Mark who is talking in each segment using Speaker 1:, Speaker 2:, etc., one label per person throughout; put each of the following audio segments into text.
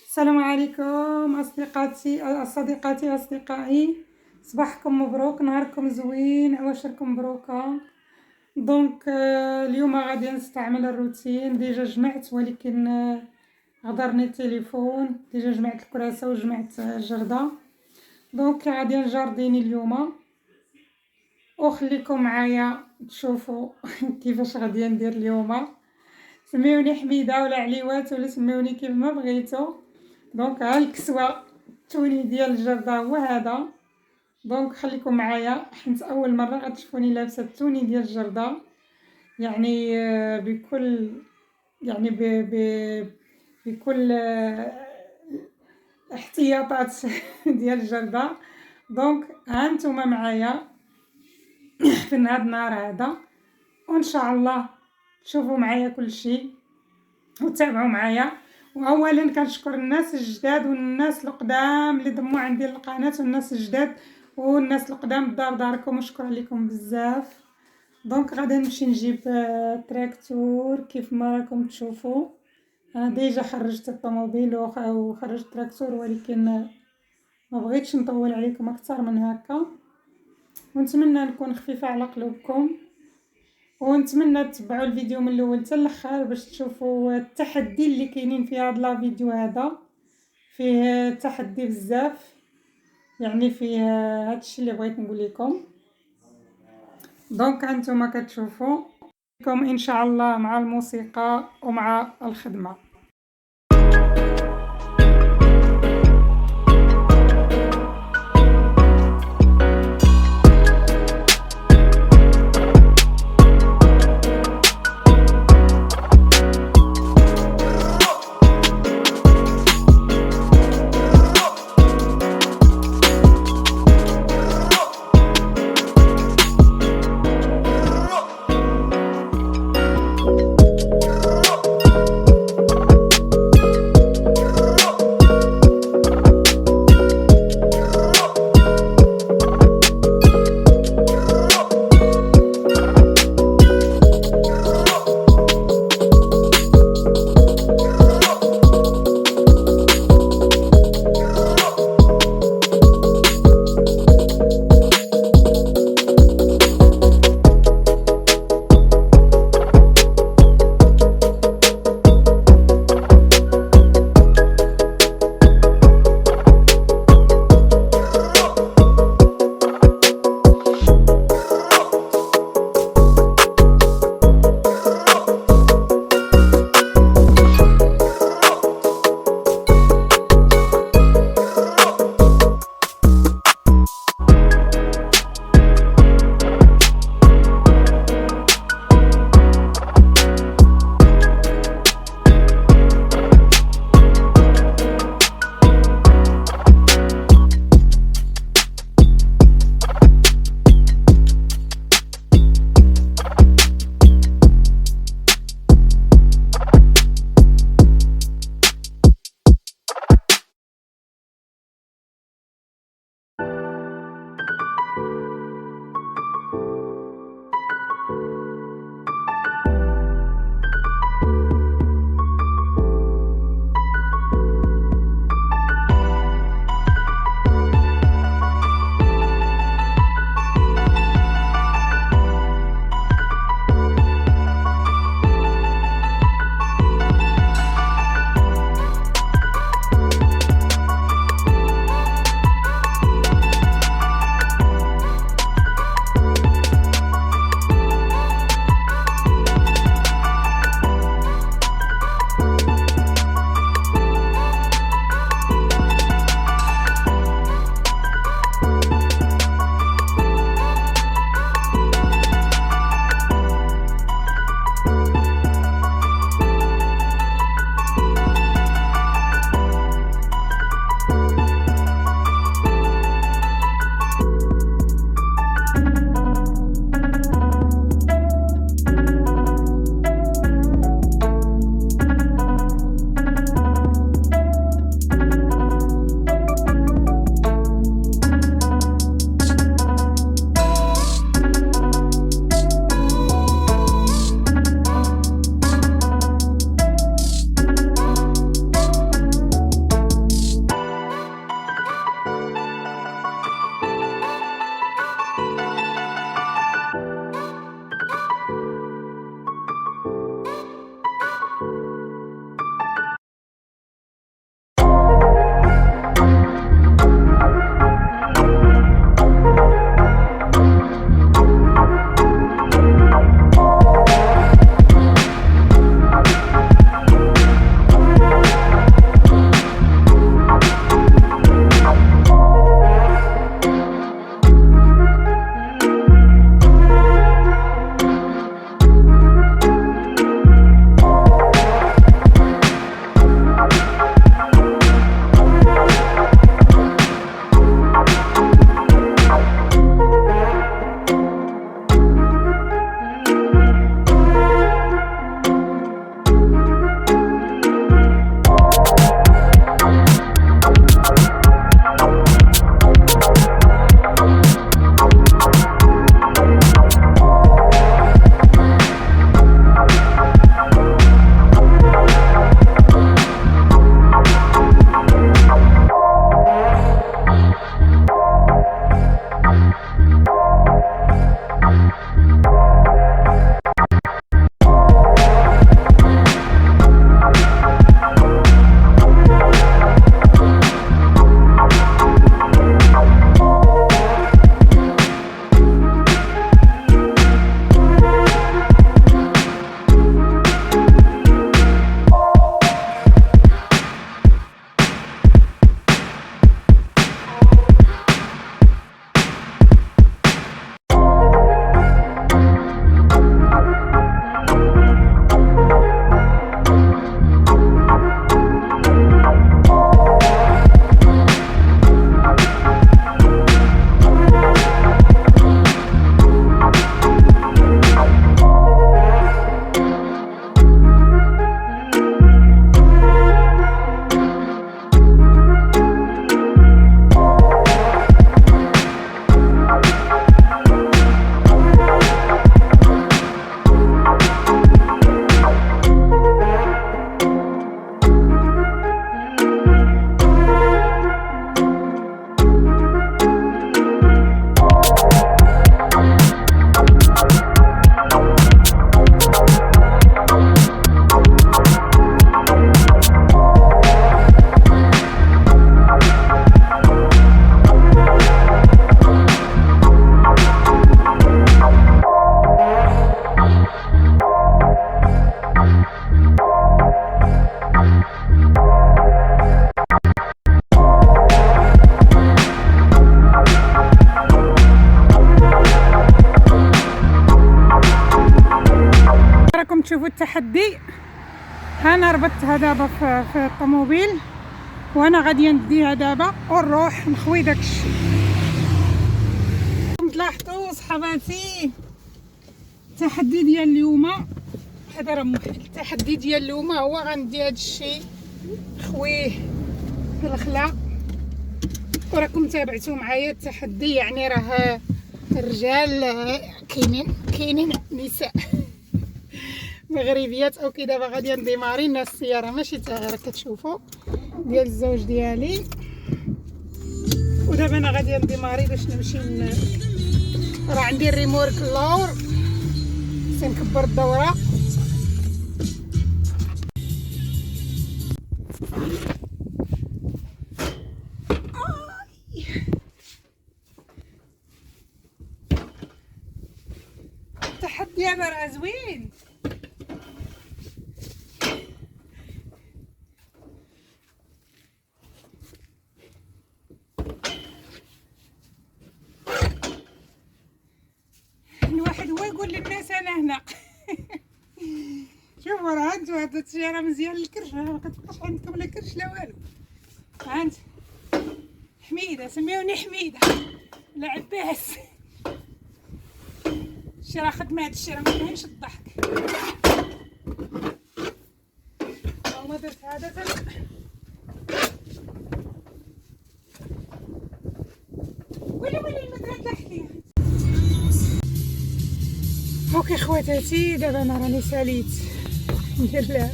Speaker 1: السلام عليكم صديقاتي أصدقائي. صباحكم مبروك، نهاركم زوين، عواشركم مبروكة. اليوم غادي نستعمل الروتين. ديجا جمعت، ولكن غدرني التليفون. ديجا جمعت الكراسة وجمعت الجردة. غادي نجارديني اليوم، وخليكم معايا تشوفوا كيفاش غادي ندير اليوم. سميوني حميدة ولا عليوات ولا سميوني كيف ما بغيتو. ها الكسوة التوني ديال الجردة هو هذا. خليكم معايا، حيت اول مره غتشوفوني لابسه التوني ديال الجردة، يعني بكل يعني بكل احتياطات ديال الجردة. ها نتوما معايا في هذا النهار هذا، وان شاء الله تشوفوا معايا كل شيء وتابعوا معايا. واولا كنشكر الناس الجداد والناس القدام اللي ضموا عندي القناه، والناس الجداد والناس القدام داركم، وشكرا لكم بزاف. غادي نمشي نجيب تراكتور كيف ما راكم تشوفوا. ديجا خرجت الطوموبيل وخرجت التراكتور، ولكن ما بغيتش نطول عليكم اكثر من هكا، ونتمنى نكون خفيفه على قلوبكم، ونتمنى تتبعوا الفيديو من الاول حتى الاخر باش تشوفوا التحدي اللي كاينين في هذا الفيديو. هذا فيه تحدي بزاف، يعني فيه هادشي اللي بغيت نقول لكم. انتم كتشوفوا لكم ان شاء الله مع الموسيقى ومع الخدمه. انا ربطتها دابا في الطوموبيل، وانا غادي نديها دابا ونروح نخوي داكشي. تلاحظوا صحباتي التحدي ديال اليوم، حضر التحدي ديال اليوم هو غندي هادشي خويه في الخلا. وراكم تابعتوا معايا التحدي، يعني راه الرجال كاينين نساء مغربيات. اوكي دابا غادي نديماري الناس السياره ماشي تا غير كتشوفوا ديال الزوج ديالي. ودابا انا غادي نديماري باش نمشي راه عندي الريمورك اللور سنكبر الدوره. التحدي هذا راه زوين. الواحد هو يقول للناس انا هنا شوفوا راه انتو هاد السياره مزيان للكرش، ما كتبقاش عندكم لا كرش لا والو. هانت حميده، سميوني حميده لا عباس. شي راه خدمه هادشي راه مكاينش الضحك. هما درت هذا ويلي المدرسه تحتي. اوكي خواتاتي دابا انا راني ساليت ندير لها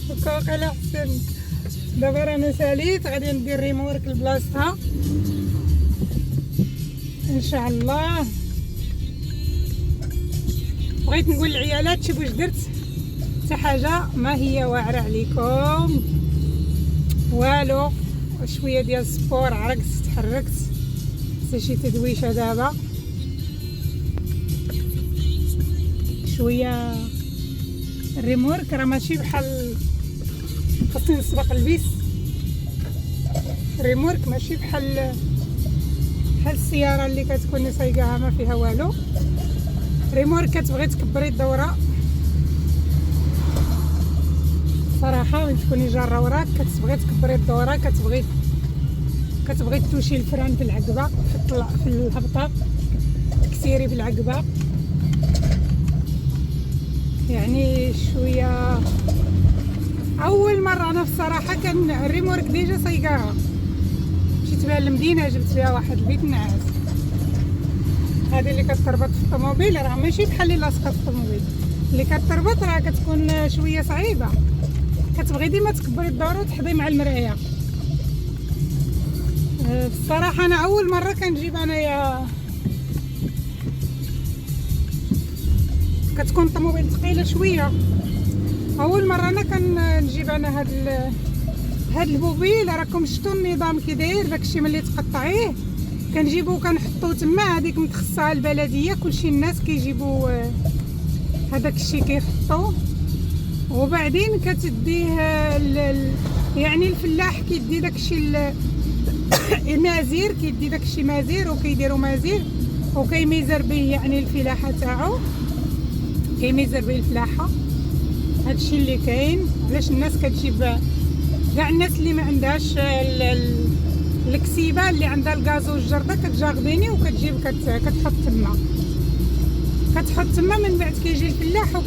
Speaker 1: وكاقله حسن. دابا راني ساليت غادي ندير ريمورك لبلاصتها ان شاء الله. بغيت نقول للعيالات شوفوا واش درت، حتى حاجه ما هي واعره عليكم والو. شويه ديال السبور، عرقت تحركت، حتى شي تدويشه دابا شويه. الريمورك راه ماشي بحال خاصني نسبق البيس. الريمورك ماشي بحال السياره اللي كتكوني سايقاها ما فيها والو. ريمورك كتبغي تكبري الدوره صراحه، وين تكوني جاره وراك كتبغي تكبري الدوره، كتبغي توشي الفران في العقبه في الهبطه، تكسيري في العقبه. يعني شويه اول مره انا الصراحه كان الريمورك ديجا سايقاها، مشيت بها للمدينه جبت بها واحد البيت نعاس. هذه اللي كتربط في الطوموبيل راه ماشي بحال اللي لاصقه في الطوموبيل، اللي كتربط راه كتكون شويه صعيبه، كتبغي ديما تكبري الدوره وتحضي مع المرايه. بصراحه انا اول مره كنجيب انايا، كتكون الطوموبيل ثقيله شويه. اول مره انا كنجيب انا هاد البوبيل. راكم شفتوا النظام كي داير، داكشي ملي تقطعيه كنجيبو كنحطوه تما، هذيك متخصصه البلديه كلشي الناس كيجيبوا هذاك الشيء كيحطوه. وبعدين كتديه يعني الفلاح كيدي داكشي المازير، كيدي داكشي مازير وكيديروا مازير وكيميزر به، يعني الفلاحه تاعو كيميزر به الفلاحه. هادشي اللي كاين. علاش الناس كتجيب كاع الناس اللي ما عندهاش الكسيبه اللي عندها الغاز والجرده كتجاغبيني وكتجيب كتحط تما من بعد كيجي الفلاح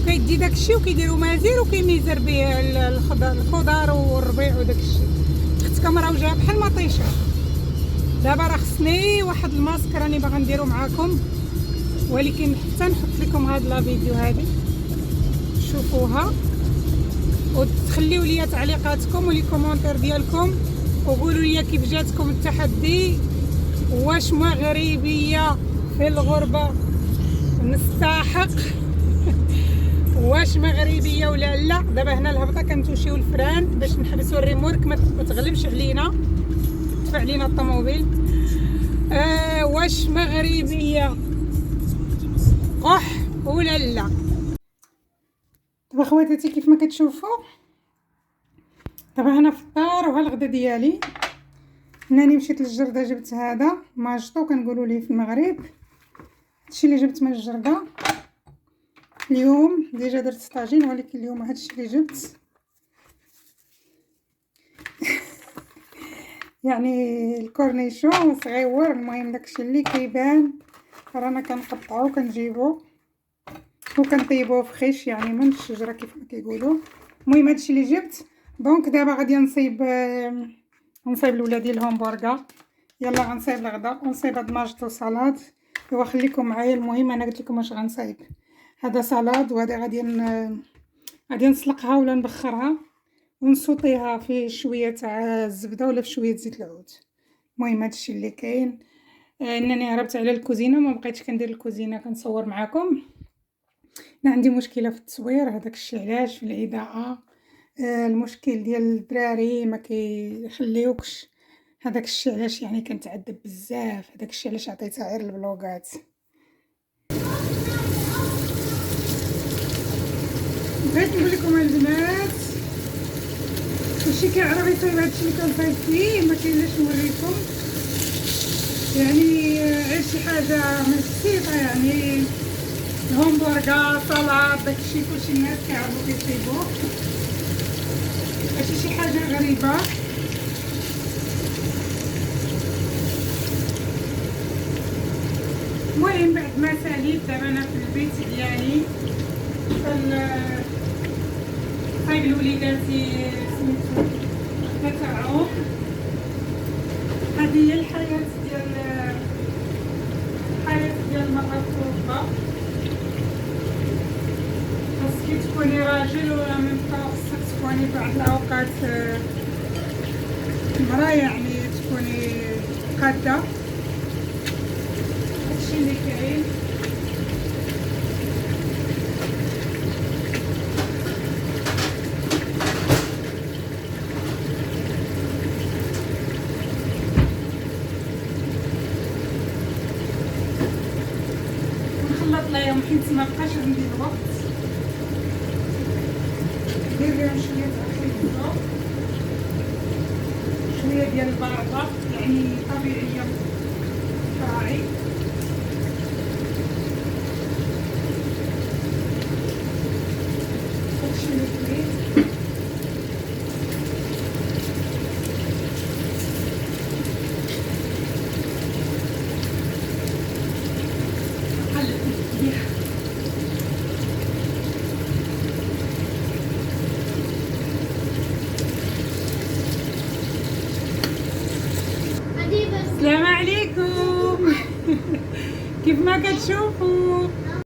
Speaker 1: كيدي داكشي وكيديروا مازير وكيميزر به الخضار والربيع وداكشي. اختكم راه وجهها بحال مطيشه. دابا راه خصني واحد الماسك راني باغا نديرو معاكم، ولكن حتى نحط لكم هاد لا فيديو هذه شوفوها وتخليو لي تعليقاتكم ولي كومونتير ديالكم وقولوا لي كيف جاتكم التحدي. واش مغربيه في الغربه نستحق واش مغربيه ولا لا؟ دابا هنا الهبطه كنتوشيو الفران باش نحبسوا الريمورك ما تغلبش علينا، تدفع علينا الطوموبيل. واش مغربيه قح ولا لا؟ دابا خواتاتي كيف ما كتشوفوا دابا هنا في الدار وها الغدا ديالي. هناني مشيت للجرده جبت هذا ماجطو كنقولوا ليه في المغرب، هادشي اللي جبت من الجرده. اليوم ديجا درت طاجين، ولكن اليوم هادشي اللي جبت. يعني الكورنيشون صغيور، المهم داكشي اللي كيبان رانا كنقطعو كنجيبو وكنطيبوه فخيش، يعني من الشجره كيف ما كيقولوا. المهم هادشي اللي جبت. دونك دابا غادي نصايب لولادي الهمبرغر. يلا غنصايب الغدا ونصايب هاد ماجطو سالاد. ايوا خليكم معايا. المهم انا قلت لكم واش غنصايب. هذا سالاد، وهذا غادي نسلقها ولا نبخرها ونسوطيها في شويه تاع الزبده ولا في شويه زيت العود. المهم هادشي اللي كاين. انني هربت على الكوزينه، ما بقيتش كندير الكوزينه كنصور معكم. انا عندي مشكله في التصوير، هذاك الشيء علاش في الاضاءه. المشكل ديال الدراري ما كيخليوكش، هذاك الشيء علاش يعني كنتعذب بزاف. هذاك الشيء علاش عطيتها غير البلوغات. بغيت نقول لكم البنات كلشي كيعرف يصايب هادشي اللي كنصايب فيه، ما كاينلاش نوريكم يعني غير شي حاجه بسيطه، يعني همبرغر سلطه داكشي كلشي الناس كيعرفوا كيصايبوه، ماشي شي حاجه غريبه. المهم بعد ما ساليت دابا انا في البيت ديالي صايب لوليداتي سميتو كتاعهم. هذه هي الحياه ديال المرأة الأوروبا. خاصك تكوني راجل ولا من خاصك تكوني بعض الاوقات مرأة، يعني تكوني قادة. هادشي اللي كاين. نخلط ليهم حيت ما بقاش عندي الوقت. ندير لهم شويه تاع الخبزه، شويه ديال البرده يعني طبيعيه راعي. هادشي اللي كاين. السلام عليكم. كيف ما كتشوفوا